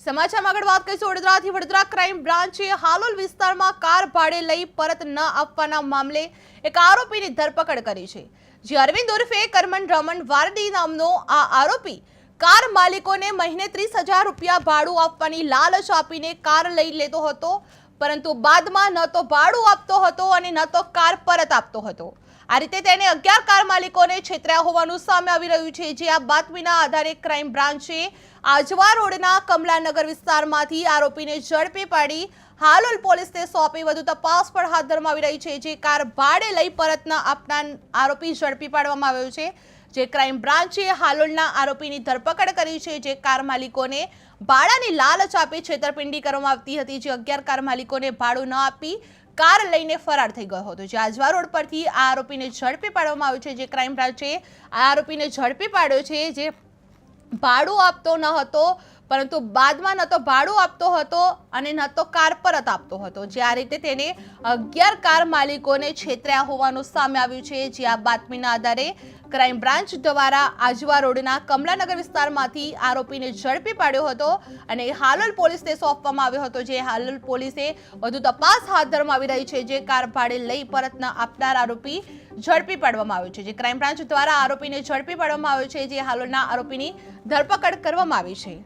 સમાચારમાં આગળ વાત કરીશું વડોદરાથી વડોદરા ક્રાઇમ બ્રાન્ચે હાલોલ વિસ્તારમાં કાર ભાડે લઈ પરત ન આપવાના મામલે એક આરોપીની ધરપકડ કરી છે। જે અરવિંદ ઉર્ફે કરમન રમણ વારડી નામનો આ આરોપી કાર માલિકોને મહિને 30,000 રૂપિયા ભાડું આપવાની લાલચ આપીને કાર લઈ લેતો હતો, પરંતુ બાદમાં ન તો ભાડું આપતો હતો અને ન તો કાર પરત આપતો હતો। આ રીતે તેને 11 કાર માલિકોને છેતર્યા હોવાનું સામે આવી રહ્યું છે। જે આ બાતમીના આધારે ક્રાઇમ બ્રાન્ચે આજવા રોડના કમલાનગર વિસ્તારમાંથી આરોપીને ઝડપી પાડી હાલોલ પોલીસને સોંપી વધુ તપાસ પણ હાથ ધરવામાં આવી રહી છે। જે કાર ભાડે લઈ પરત ન આપનાર આરોપી ઝડપી પાડવામાં આવ્યો છે। જે ક્રાઇમ બ્રાન્ચે હાલોલના આરોપીની ધરપકડ કરી છે। જે કાર માલિકોને ભાડાની લાલચ આપી છેતરપિંડી કરવામાં આવતી હતી। જે 11 કાર માલિકોને ભાડું ન આપી કાર લઈને ફરાર થઈ ગયો હતો। જે આજવા રોડ પરથી આ આરોપીને ઝડપી પાડવામાં આવ્યો છે। જે ક્રાઇમ બ્રાન્ચે આ આરોપીને ઝડપી પાડ્યો છે, જે ભાડું આપતો ન હતો, પરંતુ બાદમાં ન તો ભાડું આપતો હતો અને ન તો કાર પરત આપતો હતો। જે આ રીતે તેને 11 કાર માલિકોને છેતર્યા હોવાનું સામે આવ્યું છે। જે આ બાતમીના આધારે ક્રાઇમ બ્રાન્ચ દ્વારા આજવા રોડના કમલાનગર વિસ્તારમાંથી આરોપીને ઝડપી પાડ્યો હતો અને હાલોલ પોલીસને સોંપવામાં આવ્યો હતો। જે હાલોલ પોલીસે વધુ તપાસ હાથ ધરવામાં આવી રહી છે। જે કાર ભાડે લઈ પરત ન આપનાર આરોપી ઝડપી પાડવામાં આવ્યો છે। જે ક્રાઇમ બ્રાન્ચ દ્વારા આરોપીને ઝડપી પાડવામાં આવ્યો છે। જે હાલોલના આરોપીની ધરપકડ કરવામાં આવી છે।